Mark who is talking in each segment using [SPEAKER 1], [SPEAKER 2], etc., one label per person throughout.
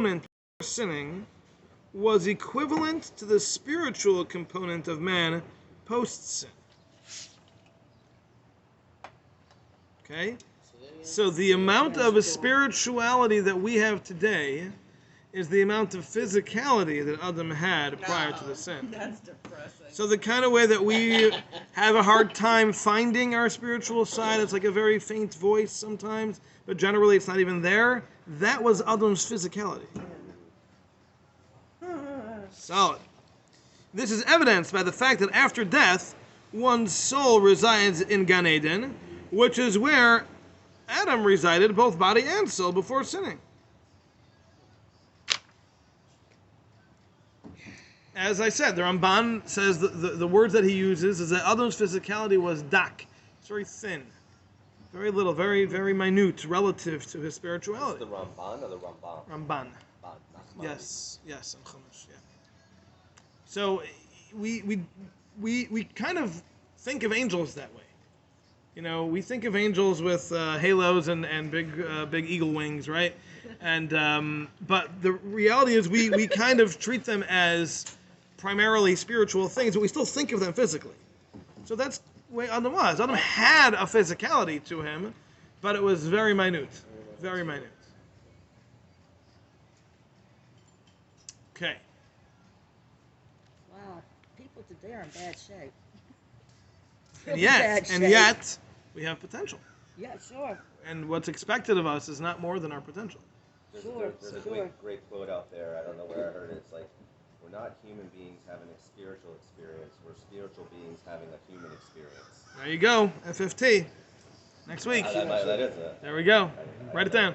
[SPEAKER 1] component before sinning was equivalent to the spiritual component of man post-sin. Okay? So the amount of spirituality that we have today is the amount of physicality that Adam had prior to the sin.
[SPEAKER 2] That's depressing.
[SPEAKER 1] So the kind of way that we have a hard time finding our spiritual side, it's like a very faint voice sometimes, but generally it's not even there. That was Adam's physicality. Solid. This is evidenced by the fact that after death, one's soul resides in Gan Eden, which is where Adam resided, both body and soul, before sinning. As I said, the Ramban says the words that he uses is that Adam's physicality was dak. It's very thin. Very little, very, very minute relative to his spirituality.
[SPEAKER 3] Is the Ramban or the Ramban?
[SPEAKER 1] Ramban. Yes, on Chumash, yeah. So we kind of think of angels that way. You know, we think of angels with halos and big eagle wings, right? And but the reality is we kind of treat them as primarily spiritual things, but we still think of them physically. So that's the way Adam was. Adam had a physicality to him, but it was very minute. Very minute. Okay.
[SPEAKER 2] Wow, people today are in bad shape.
[SPEAKER 1] And yet, we have potential.
[SPEAKER 2] Yeah, sure.
[SPEAKER 1] And what's expected of us is not more than our potential.
[SPEAKER 3] There's a great quote out there. I don't know where I heard it. It's like, we're not human beings having a spiritual experience. We're spiritual beings having a human experience.
[SPEAKER 1] There you go. FFT. Next week.
[SPEAKER 3] That is it.
[SPEAKER 1] There we go. Write it down.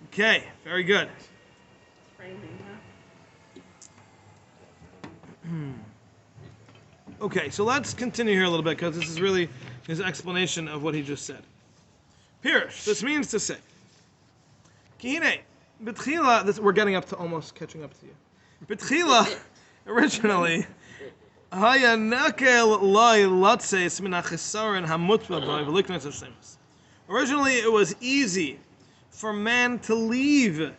[SPEAKER 1] Okay. Very good.
[SPEAKER 2] Framing, huh?
[SPEAKER 1] Okay, so let's continue here a little bit because this is really his explanation of what he just said. Pirush, this means to say, Kihine, B'tchila, we're getting up to almost catching up to you. B'tchila, originally, Haya nakel loy lotzeis min hachisaron hamutva b'oy v'liknas hashemus. Originally, it was easy for man to leave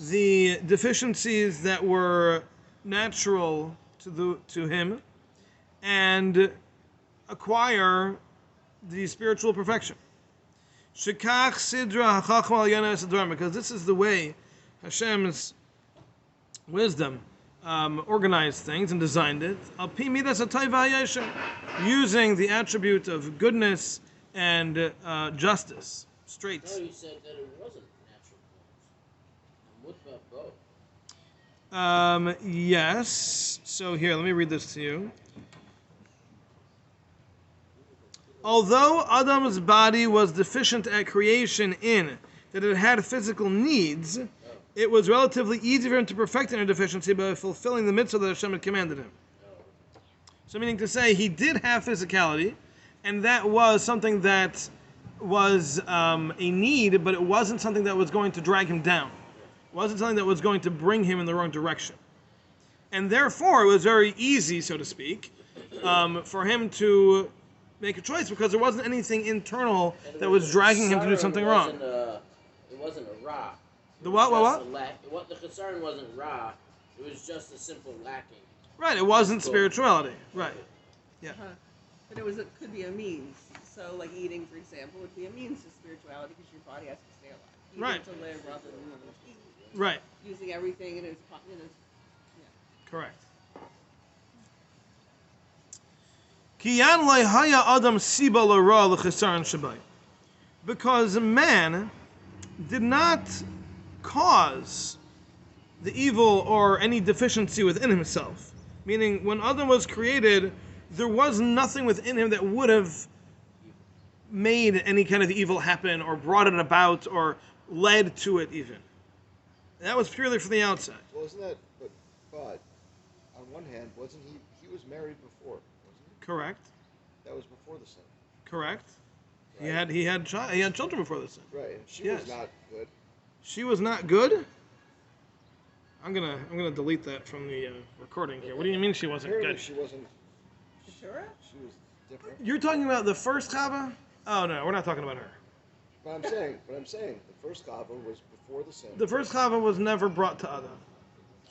[SPEAKER 1] the deficiencies that were natural to him and acquire the spiritual perfection. Shekach sidra hachachma al yanas advarim, because this is the way Hashem's wisdom organized things and designed it. Al pi midas hatayva hayeshem, using the attribute of goodness and justice, straight.
[SPEAKER 4] No, you said that it wasn't natural cause.
[SPEAKER 1] Yes. So here, let me read this to you. Although Adam's body was deficient at creation in that it had physical needs, it was relatively easy for him to perfect inner deficiency by fulfilling the mitzvah that Hashem had commanded him. So meaning to say, he did have physicality, and that was something that was a need, but it wasn't something that was going to drag him down. It wasn't something that was going to bring him in the wrong direction. And therefore, it was very easy, so to speak, for him to make a choice because there wasn't anything internal that was dragging him to do something wrong.
[SPEAKER 4] It wasn't a ra.
[SPEAKER 1] The what?
[SPEAKER 4] The concern wasn't ra. It was just a simple lacking.
[SPEAKER 1] Right. It wasn't spirituality. Right. Yeah.
[SPEAKER 2] Uh-huh. But could be a means. So, like eating, for example, would be a means to spirituality because your body has to stay alive. Eating
[SPEAKER 1] Right.
[SPEAKER 2] to live rather than living to eat.
[SPEAKER 1] Right.
[SPEAKER 2] Using everything in its
[SPEAKER 1] Correct. Kiyan loy haya adam siba l'ra l'chesaron shabai, because man did not cause the evil or any deficiency within himself. Meaning, when Adam was created, there was nothing within him that would have made any kind of evil happen or brought it about or led to it even. That was purely from the outside.
[SPEAKER 5] Well, isn't that, but on one hand, wasn't he was married before, wasn't he?
[SPEAKER 1] Correct.
[SPEAKER 5] That was before the sin.
[SPEAKER 1] Correct.
[SPEAKER 5] Right.
[SPEAKER 1] He had children before the sin.
[SPEAKER 5] Right, and she
[SPEAKER 1] Yes.
[SPEAKER 5] was not good.
[SPEAKER 1] She was not good. I'm gonna delete that from the recording here. What do you mean she wasn't
[SPEAKER 5] Apparently
[SPEAKER 1] good?
[SPEAKER 5] she wasn't.
[SPEAKER 2] Sure.
[SPEAKER 5] She was different.
[SPEAKER 1] You're talking about the first Chava? Oh no, we're not talking about her.
[SPEAKER 5] But I'm saying, the first Kava was before the sin.
[SPEAKER 1] The first Chava was never brought to Adam.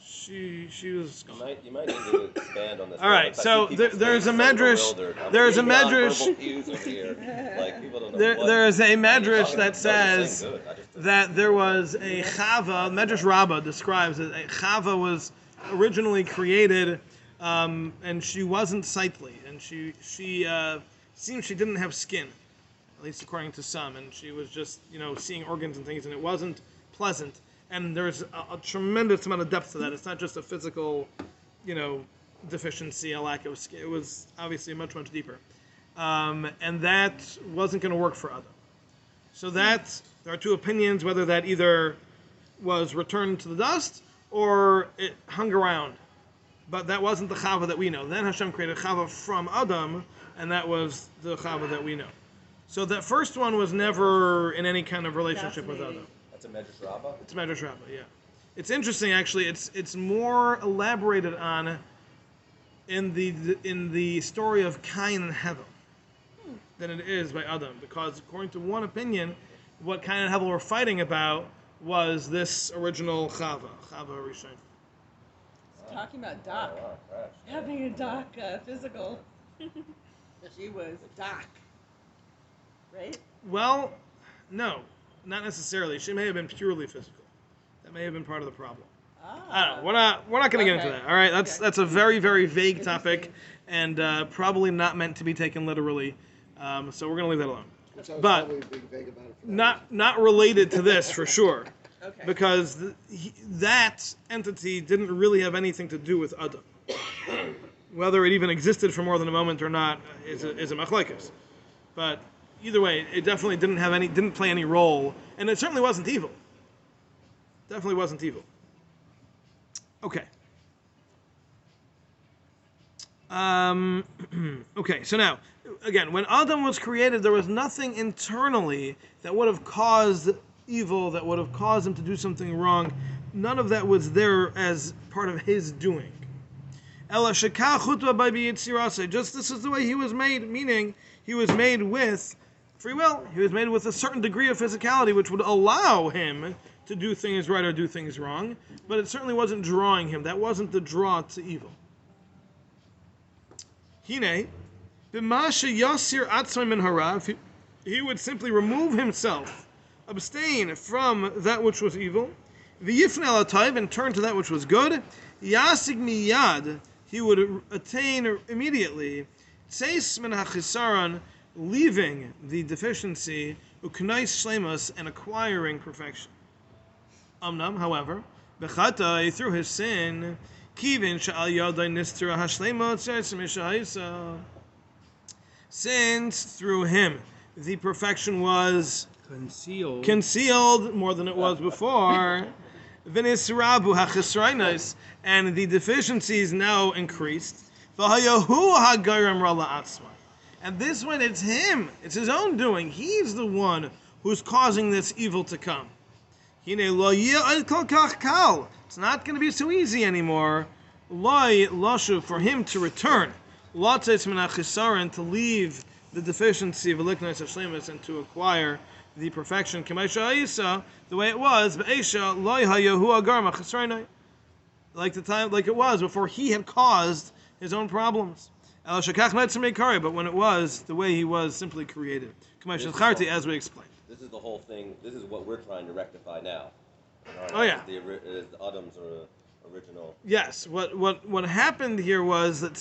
[SPEAKER 1] She was.
[SPEAKER 3] You might need to expand on this.
[SPEAKER 1] All right, so there's a medrash. There's a medrash. There is a medrash that says that there was a Chava. Medrash Rabbah describes that a Chava was originally created, and she wasn't sightly, and she seemed she didn't have skin, at least according to some, and she was just seeing organs and things, and it wasn't pleasant. And there's a tremendous amount of depth to that. It's not just a physical, deficiency, a lack of skin. It was obviously much, much deeper. And that wasn't going to work for Adam. So there are two opinions, whether that either was returned to the dust or it hung around. But that wasn't the Chava that we know. Then Hashem created Chava from Adam, and that was the Chava that we know. So that first one was never in any kind of relationship with Adam.
[SPEAKER 3] It's a Medrash Rabbah?
[SPEAKER 1] It's a Medrash Rabbah, yeah. It's interesting, actually. It's more elaborated on in the story of Cain and Hevel than it is by Adam, because according to one opinion, what Cain and Hevel were fighting about was this original Chava Rishon.
[SPEAKER 2] Talking about Doc. Having a Doc physical. She was Doc. Right?
[SPEAKER 1] Well, no. Not necessarily. She may have been purely physical. That may have been part of the problem. I don't know. We're not going to get into that. All right, that's a very, very vague topic, and probably not meant to be taken literally. So we're going to leave that alone. But
[SPEAKER 5] being vague about it for
[SPEAKER 1] not related to this for sure,
[SPEAKER 2] Okay.
[SPEAKER 1] because that entity didn't really have anything to do with Adam. Whether it even existed for more than a moment or not is a machlekes. But either way, it definitely didn't play any role, and it certainly wasn't evil. Definitely wasn't evil. Okay. Okay, so now, again, when Adam was created, there was nothing internally that would have caused evil, that would have caused him to do something wrong. None of that was there as part of his doing. Just this is the way he was made, meaning he was made with free will. He was made with a certain degree of physicality which would allow him to do things right or do things wrong, but it certainly wasn't drawing him. That wasn't the draw to evil. Hine, b'masha yasir atzmai min hara, he would simply remove himself, abstain from that which was evil, v'yifne al hatov, and turn to that which was good, yasig miyad, he would attain immediately, tseis min hachisaron, leaving the deficiency, uknais shlemus, and acquiring perfection. Amnam, however, bechatai, through his sin, kivin sha'al yadai nistira hashlemot tzarsim mishahisa, since through him the perfection was concealed more than it was before, v'nisrabu hachisrainos, and the deficiencies now increased, v'hayahu hagayram rala atzma. And this one, it's him. It's his own doing. He's the one who's causing this evil to come. It's not going to be so easy anymore for him to return, to leave the deficiency of and to acquire the perfection, the way it was, like it was before he had caused his own problems. But when it was the way he was simply created, as we explained.
[SPEAKER 3] This is the whole thing. This is what we're trying to rectify now.
[SPEAKER 1] Oh yeah.
[SPEAKER 3] The Adam's original.
[SPEAKER 1] Yes. What happened here was that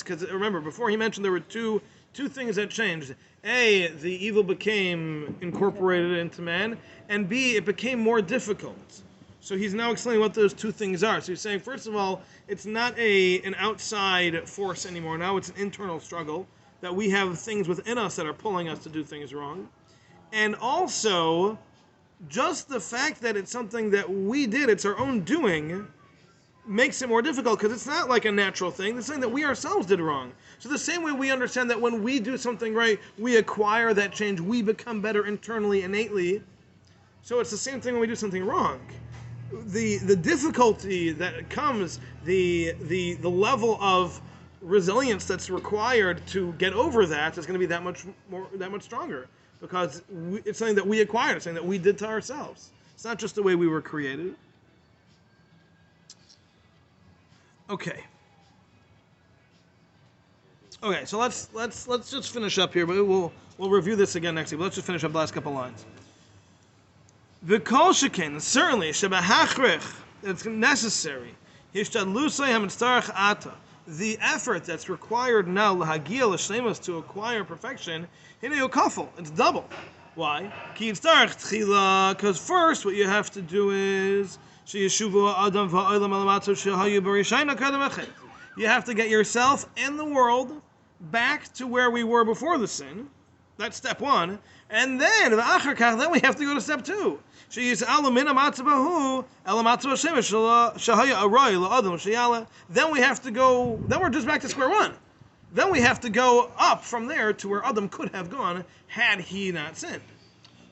[SPEAKER 1] because remember before he mentioned there were two things that changed. A, the evil became incorporated into man, and B, it became more difficult. So he's now explaining what those two things are. So he's saying, first of all, it's not an outside force anymore. Now it's an internal struggle, that we have things within us that are pulling us to do things wrong. And also, just the fact that it's something that we did, it's our own doing, makes it more difficult, because it's not like a natural thing. It's something that we ourselves did wrong. So the same way we understand that when we do something right, we acquire that change, we become better internally, innately. So it's the same thing when we do something wrong. The difficulty that comes, the level of resilience that's required to get over that is going to be that much stronger, because it's something that we acquired, it's something that we did to ourselves. It's It's not just the way we were created. Okay. Okay, so let's just finish up here, but we'll review this again next week. But let's just finish up the last couple lines. V'kol shekin, certainly, shebahachrich, it's necessary. Hishtadlusay hamitzarach ata. The effort that's required now, lahagia l'shleimus, to acquire perfection, hinei kafel, it's double. Why? Ki yitzarach tchila, because first what you have to do is sheyeshuvu adam va'olam alamatzav shehayu b'rishayna kadam echet. You have to get yourself and the world back to where we were before the sin. That's step one. And then we have to go to step two. Then we have to go, then we're just back to square one. Then we have to go up from there to where Adam could have gone had he not sinned.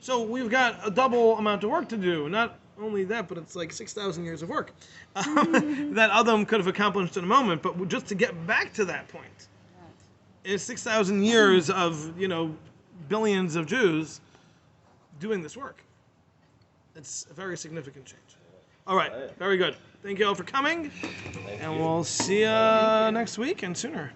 [SPEAKER 1] So we've got a double amount of work to do. Not only that, but it's like 6,000 years of work that Adam could have accomplished in a moment. But just to get back to that point is 6,000 years of, billions of Jews doing this work. It's a very significant change. All right, very good. Thank you all for coming, and we'll see you next week and sooner.